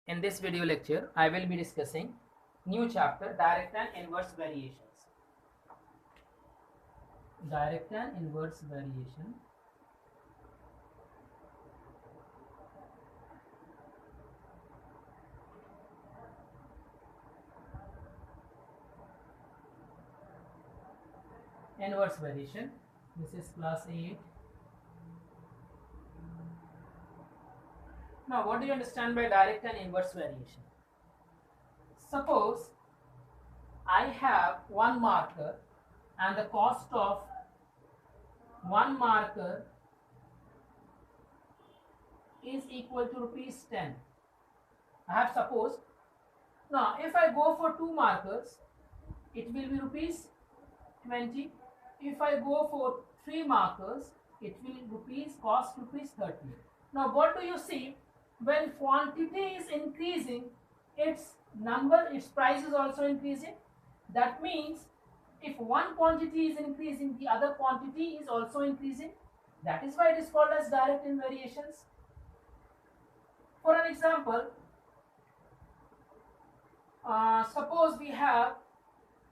In this video lecture, I will be discussing new chapter, direct and inverse variations. Direct and inverse variation. Inverse variation. This is class 8. Now, what do you understand by direct and inverse variation? Suppose I have one marker and the cost of one marker is equal to rupees 10. I have supposed. Now, if I go for two markers, it will be rupees 20. If I go for three markers, it will cost rupees 30. Now, what do you see? When quantity is increasing, its price is also increasing. That means if one quantity is increasing, the other quantity is also increasing. That is why it is called as direct in variations. For an example, suppose we have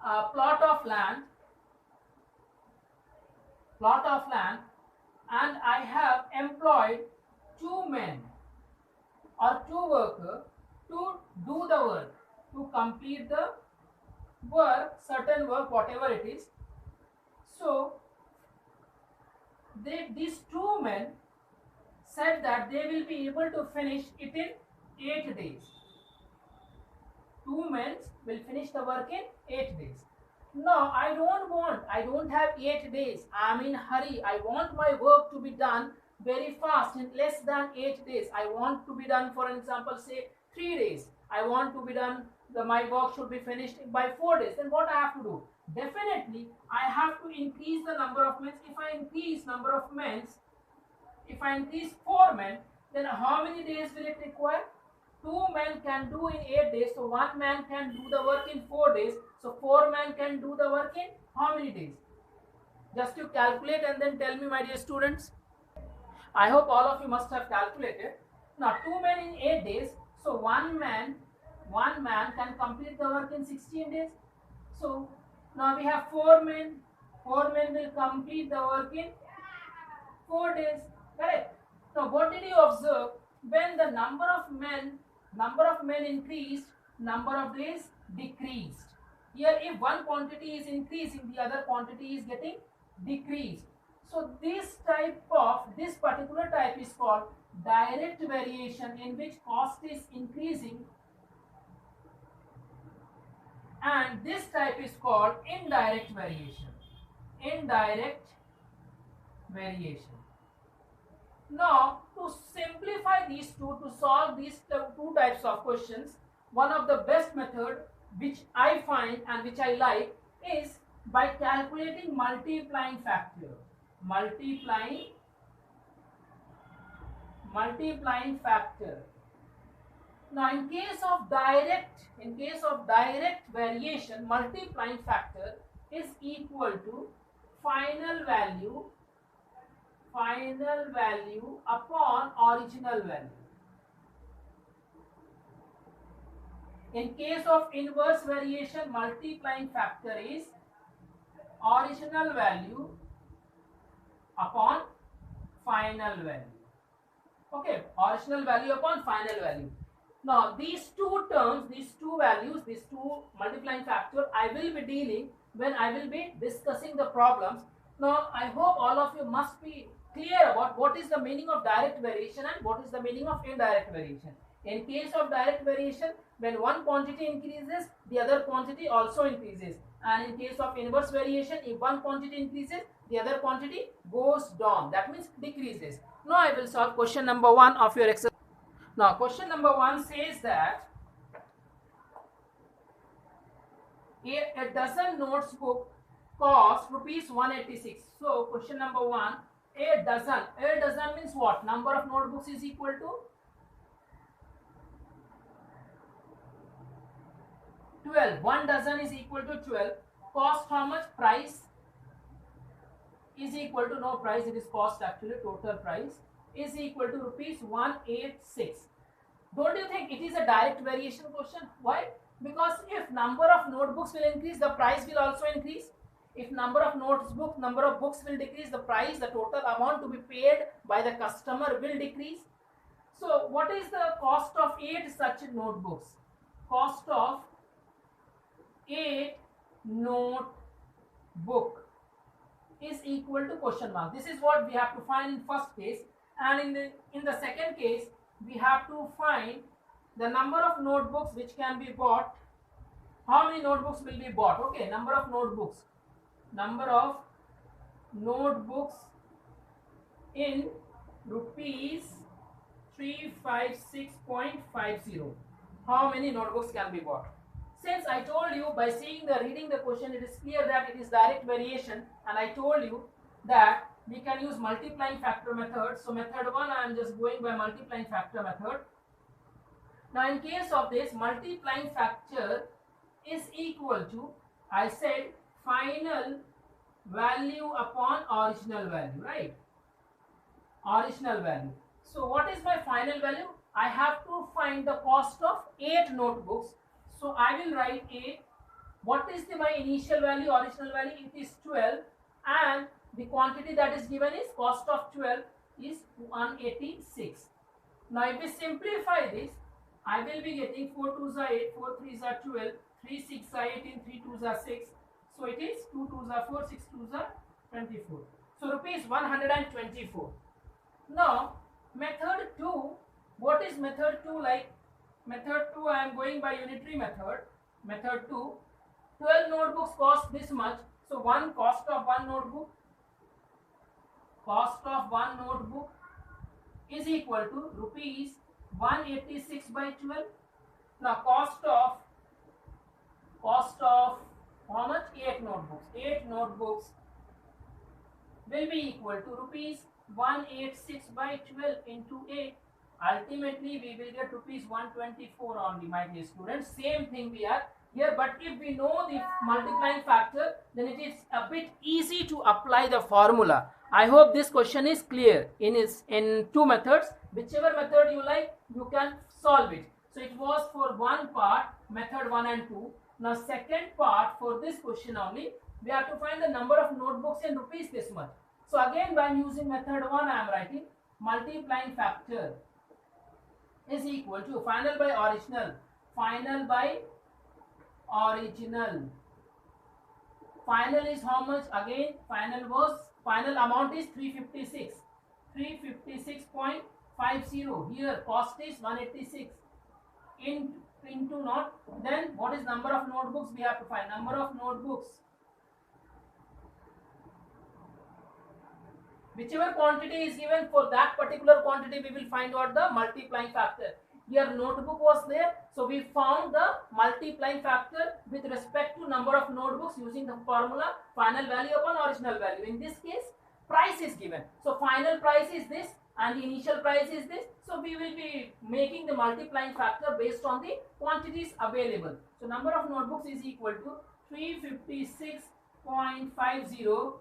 a plot of land and I have employed two men or two workers to do the work, to complete the work, certain work, whatever it is. So these two men said that they will be able to finish it in 8 days. Two men will finish the work in 8 days. No, I don't have 8 days. I am in hurry. I want my work to be done very fast in less than 8 days. I want to be done, for example, say 3 days. I want to be done, my work should be finished by 4 days. Then what I have to do? Definitely, I have to increase the number of men. If I increase number of men, if I increase 4 men, then how many days will it require? 2 men can do in 8 days, so 1 man can do the work in 4 days. So 4 men can do the work in how many days? Just you calculate and then tell me, my dear students. I hope all of you must have calculated. Now 2 men in 8 days, so one man can complete the work in 16 days. So now we have 4 men. 4 men will complete the work in 4 days. Correct? Now what did you observe? When the number of men increased, number of days decreased. Here if one quantity is increasing, the other quantity is getting decreased. So this particular type is called direct variation, in which cost is increasing, and this type is called indirect variation. Indirect variation. Now, to simplify these two, to solve these two types of questions, one of the best method which I find and which I like is by calculating multiplying factor. Multiplying factor. Now, in case of direct variation, multiplying factor is equal to final value upon original value. In case of inverse variation, multiplying factor is original value upon final value. Okay, original value upon final value. Now these two terms, these two values, these two multiplying factor, I will be dealing when I will be discussing the problems. Now I hope all of you must be clear about what is the meaning of direct variation and what is the meaning of indirect variation. In case of direct variation, when one quantity increases, the other quantity also increases. And in case of inverse variation, if one quantity increases, the other quantity goes down. That means decreases. Now I will solve question number 1 of your exercise. Now question number 1 says that a dozen notebook cost rupees 186. So question number 1, a dozen means what? Number of notebooks is equal to 12. 1 dozen is equal to 12. Cost how much? Price is equal to, no price, it is cost actually, total price is equal to rupees 186. Don't you think it is a direct variation question? Why? Because if number of notebooks will increase, the price will also increase. If number of number of books will decrease, the price, the total amount to be paid by the customer will decrease. So what is the cost of 8 such notebooks? Cost of 8 notebook is equal to question mark. This is what we have to find in first case, and in the second case we have to find the number of notebooks which can be bought. How many notebooks will be bought? Okay, number of notebooks in rupees 356.50. How many notebooks can be bought? Since I told you by reading the question, it is clear that it is direct variation, and I told you that we can use multiplying factor method. So method 1, I am just going by multiplying factor method. Now in case of this, multiplying factor is equal to, I said, final value upon original value, right? Original value. So what is my final value? I have to find the cost of 8 notebooks. So I will write 8. What is my initial value, original value? It is 12, and the quantity that is given is cost of 12 is 186. Now if we simplify this, I will be getting 4 2s are 8, 4 3s are 12, 3 6 are 18, 3 2s are 6. So it is 2 2s are 4, 6 2s are 24. So rupees 124. Now method 2, what is method 2 like? Method 2, I am going by unitary method. Method 2, 12 notebooks cost this much. So cost of one notebook is equal to rupees 186 by 12. Now cost of how much? 8 notebooks. 8 notebooks will be equal to rupees 186 by 12 into 8. Ultimately we will get rupees 124 only, my dear students. Same thing we are here, but if we know the multiplying factor, then it is a bit easy to apply the formula. I hope this question is clear. In two methods, whichever method you like, you can solve it. So it was for one part, method 1 and 2. Now second part, for this question only, we have to find the number of notebooks in rupees this much. So again, by using method 1, I am writing multiplying factor is equal to final by original. Final is how much? Again, final amount is 356. 356.50. Here cost is 186 into not. Then what is number of notebooks? We have to find number of notebooks. Whichever quantity is given, for that particular quantity we will find out the multiplying factor. Here notebook was there, so we found the multiplying factor with respect to number of notebooks using the formula final value upon original value. In this case, price is given, so final price is this and the initial price is this. So we will be making the multiplying factor based on the quantities available. So number of notebooks is equal to 356.50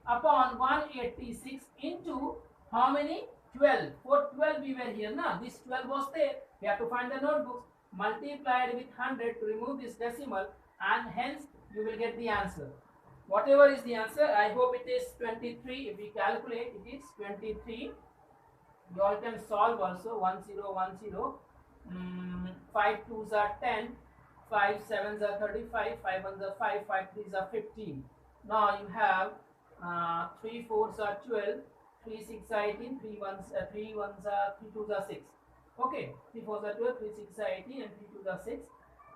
upon 186 into how many? 12. For 12 we were here, na? This 12 was there. We have to find the notebooks. Multiplied with 100 to remove this decimal, and hence you will get the answer. Whatever is the answer, I hope it is 23. If we calculate, it is 23. You all can solve also. 1010. 5 2s are 10. 5 7s are 35. 5 1s are 5. 5 3s are 15. Now you have 3 4s are 12, 3 6 are 18, 3 1s are 3 2s are 6. Okay, 3 4s are 12, 3 6 are 18, and 3 2s are 6.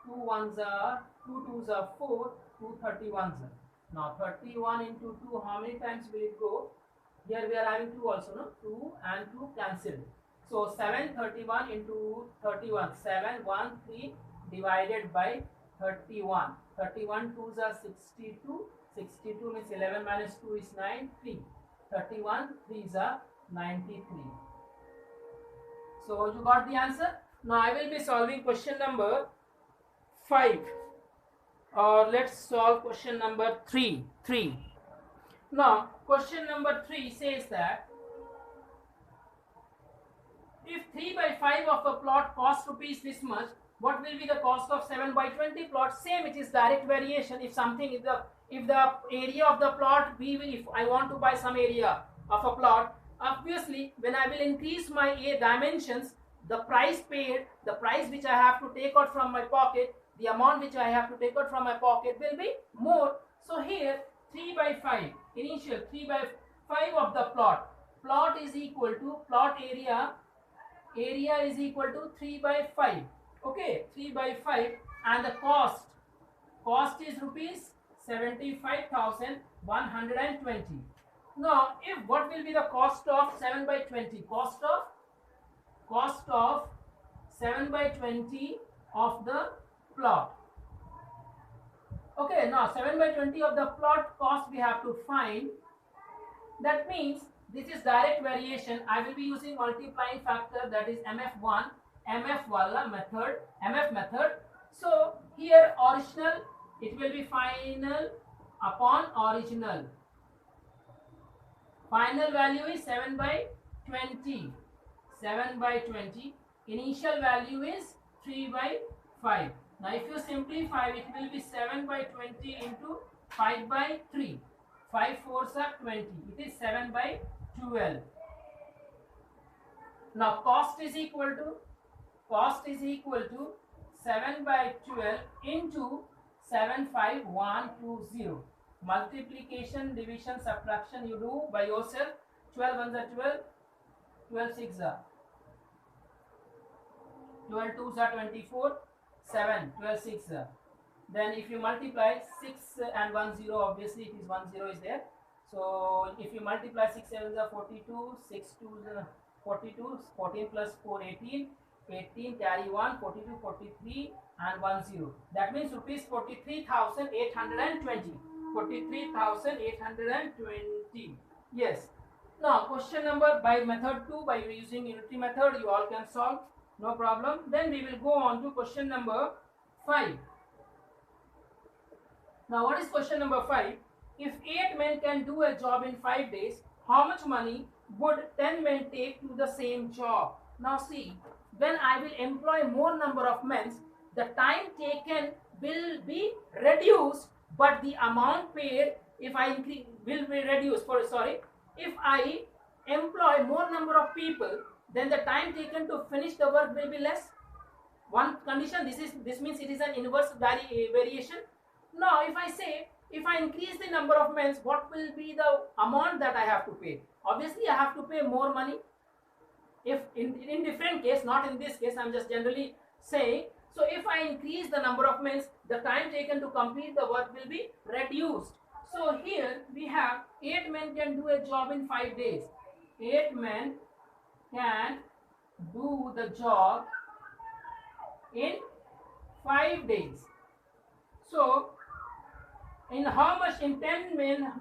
2 2s are 4, 2 31s are. Now 31 into 2, how many times will it go? Here we are having 2 also, no? 2 and 2 cancelled. So 731 into 31, 713 divided by 31. 31 2s are 62. 62 means 11 minus 2 is 9, 3. 31 3s are 93. So you got the answer. Now I will be solving question number 5, or let's solve question number 3. Now question number 3 says that if 3 by 5 of a plot costs rupees this much, what will be the cost of 7 by 20 plot? Same, it is direct variation. If something is if the area of the plot, if I want to buy some area of a plot, obviously when I will increase my dimensions, the price paid, the price which I have to take out from my pocket, the amount which I have to take out from my pocket will be more. So here 3 by 5, initial 3 by 5 of the plot is equal to plot area is equal to 3 by 5. Okay, 3 by 5, and the cost is rupees 75,120. Now if what will be the cost of 7 by 20? Cost of 7 by 20 of the plot. Okay, now 7 by 20 of the plot cost we have to find. That means this is direct variation. I will be using multiplying factor, that is MF1, MF method. So here original, it will be final upon original. Final value is 7 by 20. 7 by 20. Initial value is 3 by 5. Now if you simplify, it will be 7 by 20 into 5 by 3. 5 4s are 20. It is 7 by 12. Now cost is equal to 7 by 12 into 75120. Multiplication, division, subtraction you do by yourself. 12 ones are 12, 12 6 are 12 2s are 24, 7, 12 6 are. Then if you multiply 6 and 1 0, obviously it is 1 0 is there. So if you multiply 6 7s are 42, 6 2s are 42, 14 plus 4 18, 18 carry 1, 42 43 and 1 0. That means rupees 43,820. 43,820. Yes. Now question number by method 2, by using unity method you all can solve, no problem. Then we will go on to question number 5. Now what is question number 5? If 8 men can do a job in 5 days, how much money would 10 men take to the same job? Now see, when I will employ more number of men, the time taken will be reduced, but the amount paid, if I increase, will be reduced. If I employ more number of people, then the time taken to finish the work will be less. One condition, this means it is an inverse variation. Now if I say, if I increase the number of men, what will be the amount that I have to pay? Obviously I have to pay more money. If in different case, not in this case, I'm just generally saying. So if I increase the number of men, the time taken to complete the work will be reduced. So here we have 8 men can do a job in 5 days. 8 men can do the job in 5 days. So in how much? In 10 men,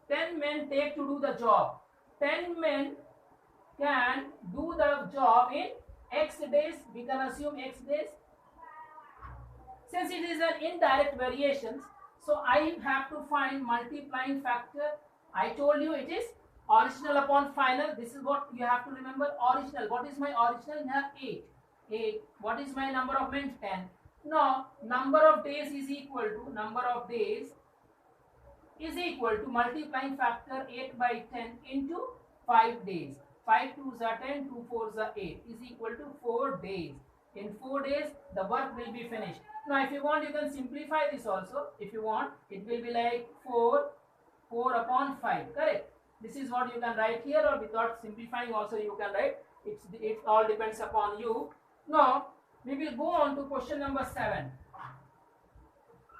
10 men take to do the job. 10 men can do the job in X days. We can assume X days. Since it is an indirect variations, so I have to find multiplying factor. I told you it is original upon final. This is what you have to remember. Original. What is my original? I have 8. 8. What is my number of men? 10. Now number of days is equal to multiplying factor 8 by 10 into 5 days. 5 2s are 10, 2 4s are 8 is equal to 4 days. In 4 days the work will be finished. Now if you want, you can simplify this also. If you want, it will be like 4 upon 5, correct? This is what you can write here, or without simplifying also you can write. It all depends upon you. Now we will go on to question number 7.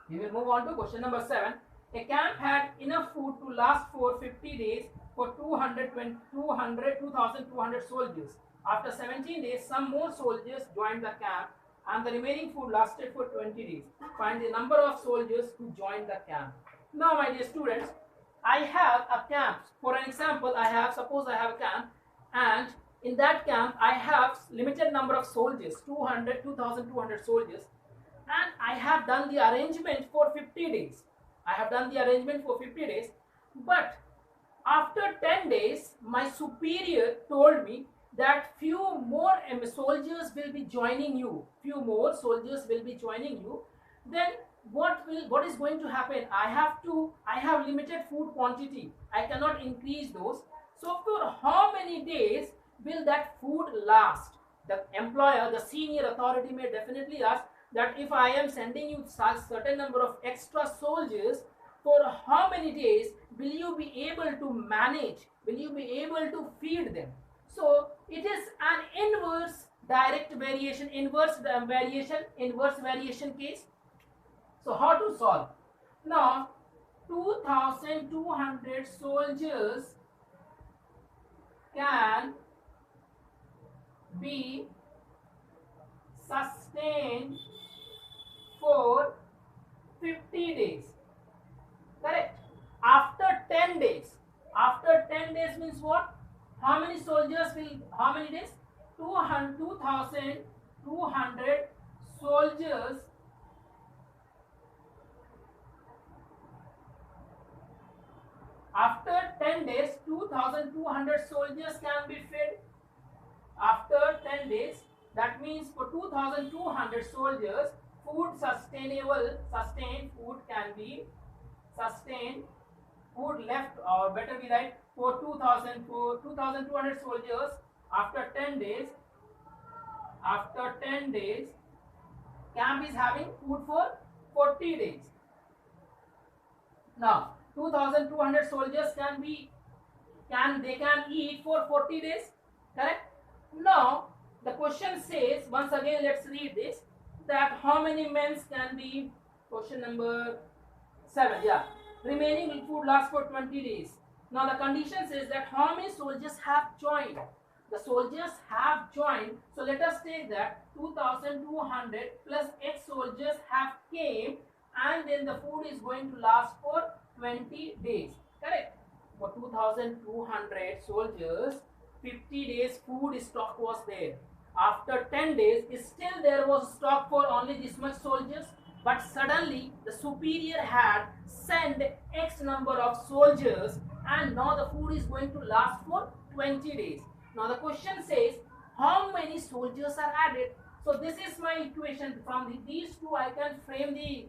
We will move on to question number 7. A camp had enough food to last for 50 days for 2,200 soldiers. After 17 days, some more soldiers joined the camp, and the remaining food lasted for 20 days. Find the number of soldiers who joined the camp. Now, my dear students, I have a camp. For an example, suppose I have a camp, and in that camp, I have limited number of soldiers, 2,200 soldiers, and I have done the arrangement for 50 days. But after 10 days, my superior told me that few more soldiers will be joining you, few more soldiers will be joining you, then what is going to happen? I have limited food quantity, I cannot increase those. So for how many days will that food last? The employer, the senior authority may definitely ask that if I am sending you such certain number of extra soldiers, for how many days will you be able to manage, will you be able to feed them? So it is an inverse direct variation, inverse variation case. So how to solve? Now 2200 soldiers can be sustained for 50 days. Correct? After 10 days. After 10 days means what? How many soldiers will, how many days? 2200 soldiers after 10 days, 2200 soldiers can be fed. After 10 days, that means for 2200 soldiers, sustained food can be sustained, food left, or better be right, for 2200 soldiers after 10 days, camp is having food for 40 days. Now 2200 soldiers can eat for 40 days, correct? Now the question says, once again let's read this, that how many men can be, question number 7, yeah, remaining food lasts for 20 days. Now the condition says that how many soldiers have joined. The soldiers have joined, so let us take that 2200 plus X soldiers have came, and then the food is going to last for 20 days, correct? For 2200 soldiers, 50 days food stock was there. After 10 days, still there was stock for only this much soldiers, but suddenly the superior had sent X number of soldiers, and now the food is going to last for 20 days. Now the question says how many soldiers are added. So this is my equation. From these two I can frame the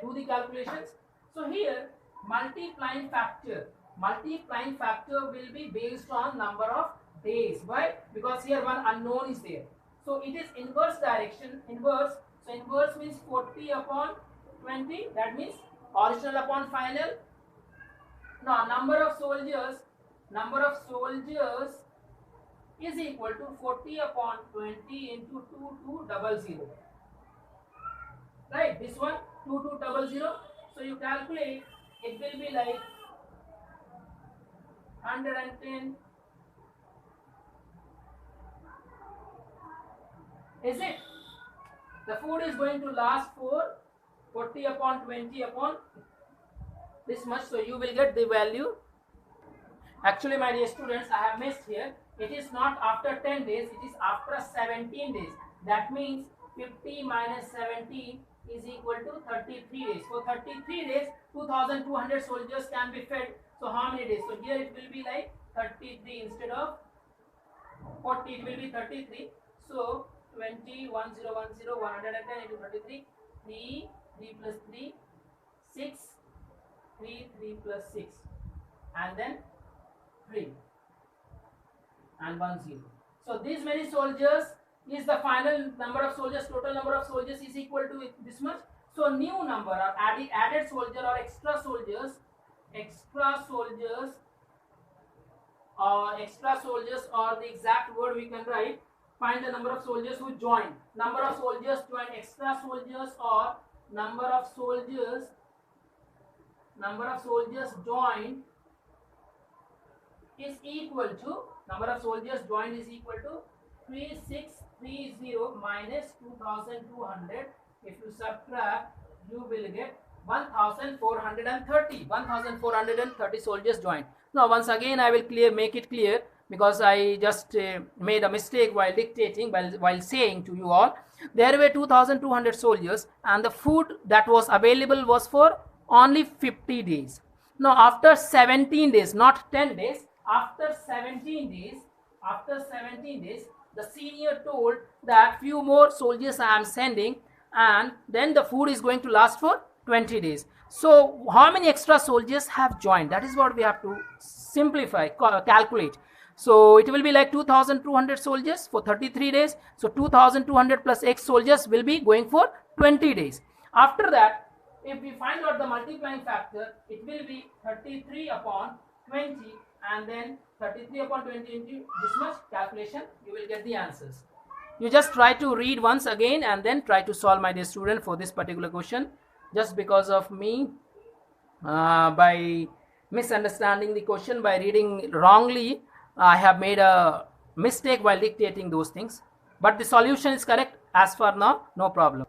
do the calculations. So here multiplying factor will be based on number of days. Why? Because here one unknown is there. So it is inverse direction, inverse. So inverse means 40 upon 20, that means original upon final. Now number of soldiers is equal to 40 upon 20 into 2200. Right, this one 2200. So you calculate, it will be like 110. Is it? The food is going to last for 40 upon 20 upon this much. So you will get the value. Actually, my dear students, I have missed here. It is not after 10 days, it is after 17 days. That means 50 minus 17 is equal to 33 days. For 33 days, 2200 soldiers can be fed. So how many days? So here it will be like 33 instead of 40, it will be 33. So 20, 1010, 110 into 33, 3 plus 3, 6, 3 plus 6, and then 3 and 10. So these many soldiers is the final number of soldiers. Total number of soldiers is equal to this much. So new number or added soldier or extra soldiers or the exact word we can write, find the number of soldiers who joined. Number of soldiers joined, extra soldiers, or number of soldiers joined is equal to, number of soldiers joined is equal to 3630 minus 2200. If you subtract, you will get 1430 soldiers joined. Now once again I will make it clear, because I just made a mistake while dictating, while saying to you all, there were 2200 soldiers and the food that was available was for only 50 days. Now after 17 days, not 10 days, after 17 days, After 17 days, the senior told that few more soldiers I am sending, and then the food is going to last for 20 days. So how many extra soldiers have joined? That is what we have to simplify, calculate. So it will be like 2200 soldiers for 33 days. So 2200 plus X soldiers will be going for 20 days. After that, if we find out the multiplying factor, it will be 33 upon 20, and then 33 upon 20 into this much calculation, you will get the answers. You just try to read once again and then try to solve, my dear student, for this particular question. Just because of me, by misunderstanding the question, by reading wrongly, I have made a mistake while dictating those things. But the solution is correct as for now, no problem.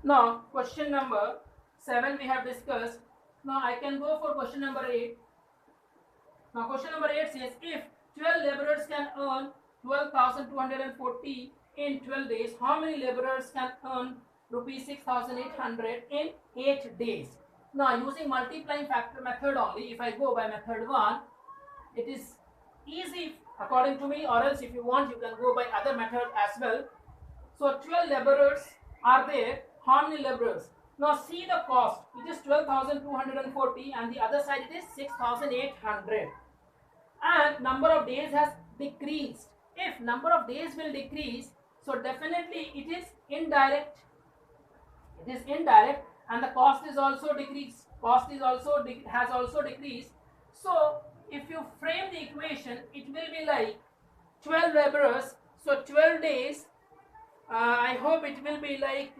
Now, question number 7 we have discussed. Now, I can go for question number 8. Now, question number 8 says, if 12 laborers can earn 12,240 in 12 days, how many laborers can earn rupees 6,800 in 8 days? Now, using multiplying factor method only, if I go by method 1, it is easy according to me, or else if you want, you can go by other method as well. So 12 laborers are there. How many laborers? Now see the cost. It is 12,240 and the other side it is 6,800. And number of days has decreased. If number of days will decrease, so definitely it is indirect. It is indirect, and the cost is also decreased. Cost is also has also decreased. So if you frame the equation, it will be like 12 laborers. So 12 days. I hope it will be like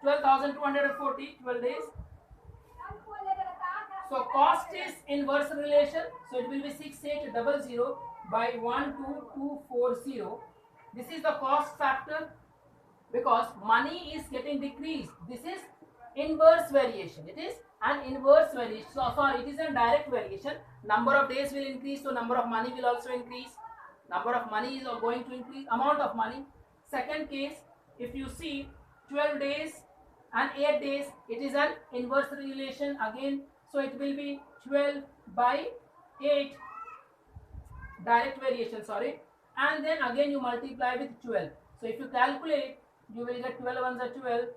12,240, 12 days. So cost is inverse relation. So it will be 6800 by 12240. This is the cost factor because money is getting decreased. This is inverse variation. It is an inverse variation. So sorry, it is a direct variation. Number of days will increase, so number of money will also increase. Number of money is going to increase, amount of money. Second case, if you see 12 days and 8 days, it is an inverse relation again. So it will be 12 by 8, direct variation, sorry. And then again you multiply with 12. So if you calculate, you will get 12 ones are 12.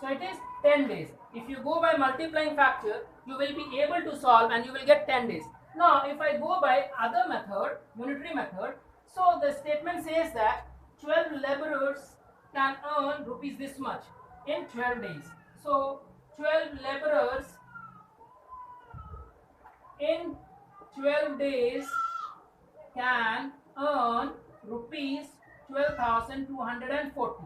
So it is 10 days. If you go by multiplying factor, you will be able to solve and you will get 10 days. Now, if I go by other method, unitary method, so the statement says that 12 laborers can earn rupees this much in 12 days. So, 12 laborers in 12 days can earn rupees 12,240.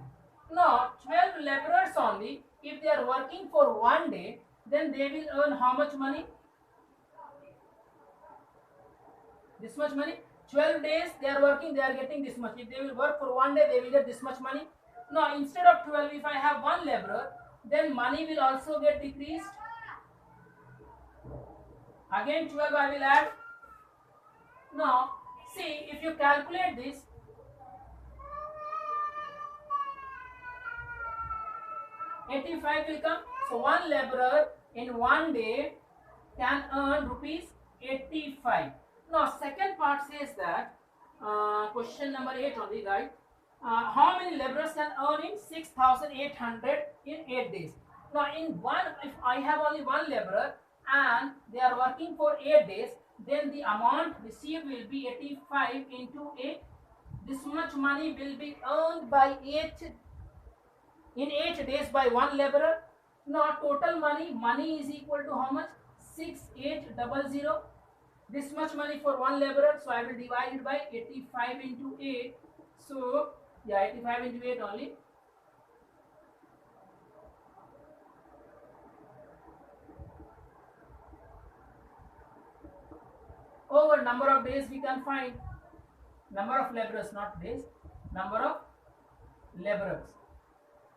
Now, 12 laborers only, if they are working for 1 day, then they will earn how much money? This much money. 12 days they are working, they are getting this much. If they will work for 1 day, they will get this much money. Now, instead of 12, if I have 1 laborer, then money will also get decreased. Again 12 I will add. Now, see, if you calculate this, 85 will come. So 1 laborer in 1 day can earn rupees 85. Now second part says that question number 8 only, right? How many laborers can earn in 6,800 in 8 days? Now in one, if I have only 1 laborer and they are working for 8 days, then the amount received will be 85 into 8. This much money will be earned by 8 in 8 days by 1 laborer. Now total money is equal to how much? 6800. This much money for 1 laborer, so I will divide it by 85 into 8. So yeah, 85 into 8 only. Over number of days we can find number of laborers, not days, number of laborers.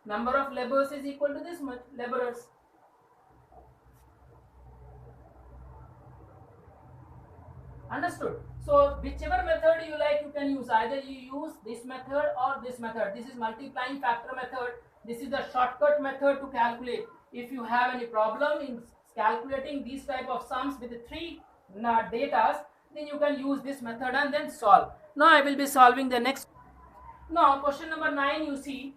Number of laborers is equal to this much laborers. Understood? So whichever method you like, you can use. Either you use this method or this method. This is multiplying factor method. This is the shortcut method to calculate. If you have any problem in calculating these type of sums with the three datas, then you can use this method and then solve. Now I will be solving the next. Now question number 9, you see.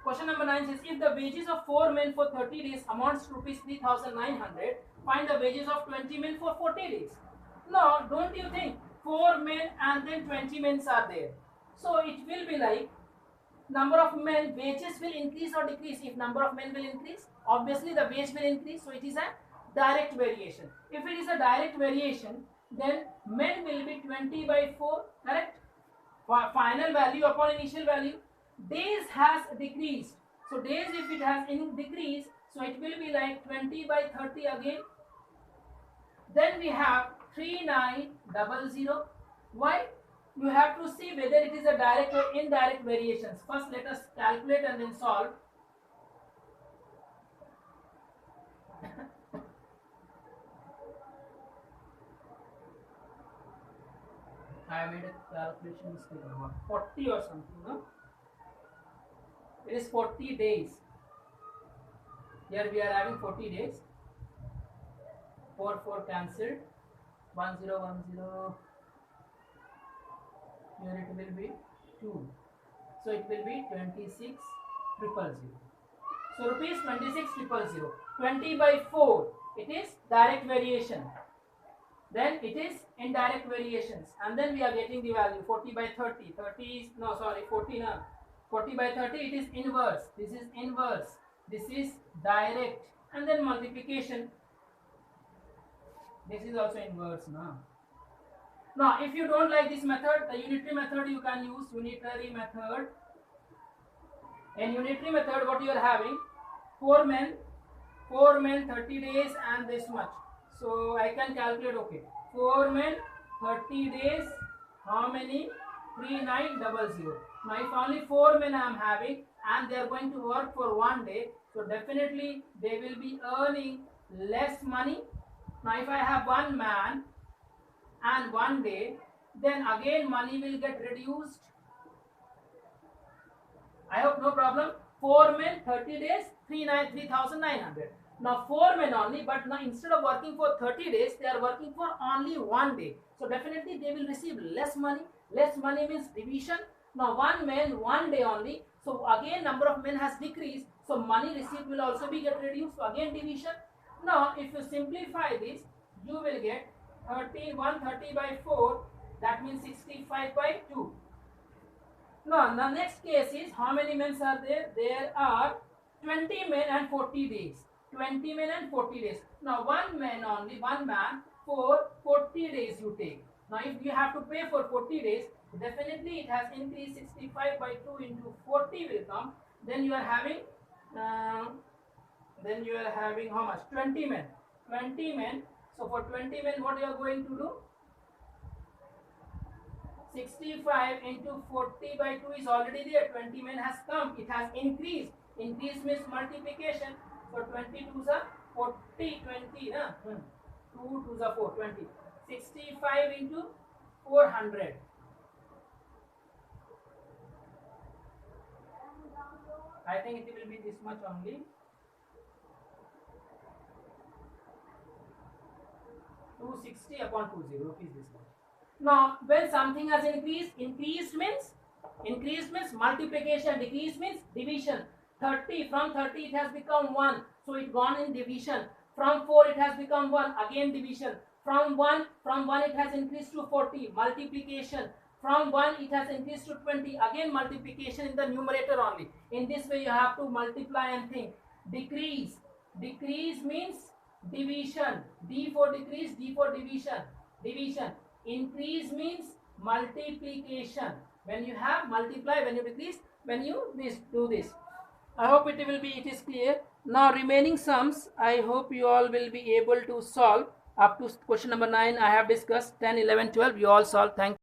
Question number 9 says, if the wages of 4 men for 30 days amounts to rupees 3,900, find the wages of 20 men for 40 days. Now, don't you think 4 men and then 20 men are there? So it will be like number of men, wages will increase or decrease. If number of men will increase, obviously the wage will increase. So it is a direct variation. If it is a direct variation, then men will be 20 by 4, correct? Final value upon initial value. Days has decreased. So days, if it has decreased, so it will be like 20 by 30 again. Then we have 3900. Why? You have to see whether it is a direct or indirect variations. First let us calculate and then solve. I made a calculation mistake about 40 or something, no? It is 40 days. Here we are having 40 days. 4 cancelled. 1010. Here it will be 2. So it will be 26,000. So rupees 26,000. 20 by 4. It is direct variation. Then it is indirect variations. And then we are getting the value 40 by 30. 30 is, no sorry, 40 now. 40 by 30, it is inverse. This is inverse. This is direct. And then multiplication. This is also inverse now. Now, if you don't like this method, the unitary method you can use. Unitary method. In unitary method, what you are having? 4 men, 30 days and this much. So I can calculate, okay. 4 men, 30 days, how many? 3900. Now if only 4 men I am having and they are going to work for 1 day, so definitely they will be earning less money. Now if I have 1 man and 1 day, then again money will get reduced. I hope no problem. 4 men, 30 days, 3,900. Now 4 men only, but now instead of working for 30 days, they are working for only 1 day. So definitely they will receive less money. Less money means division. Now 1 man, 1 day only. So again number of men has decreased. So money received will also be get reduced. So again division. Now if you simplify this, you will get 130 by 4. That means 65 by 2. Now the next case is, how many men are there? There are 20 men and 40 days. 20 men and 40 days. Now 1 man only, 1 man for 40 days you take. Now if you have to pay for 40 days, definitely it has increased. 65 by 2 into 40 will come. Then you are having how much? 20 men. 20 men. So for 20 men, what you are going to do? 65 into 40 by 2 is already there. 20 men has come. It has increased. Increase means multiplication. So 20 2s are 40, 20. 2 2s are 4, 20. 65 into 400. I think it will be this much only. 260 upon 20 rupees this much. Now when something has increased means multiplication, decrease means division. 30, from 30 it has become 1, so it gone in division. From 4 it has become 1, again division. From 1 it has increased to 40, multiplication. From 1 it has increased to 20, again multiplication in the numerator only. In this way you have to multiply and think. Decrease means division. D for decrease, D for division. Increase means multiplication. When you have multiply, when you decrease, when you do this. I hope it is clear. Now remaining sums, I hope you all will be able to solve. Up to question number 9 I have discussed. 10, 11, 12 you all solve. Thank you.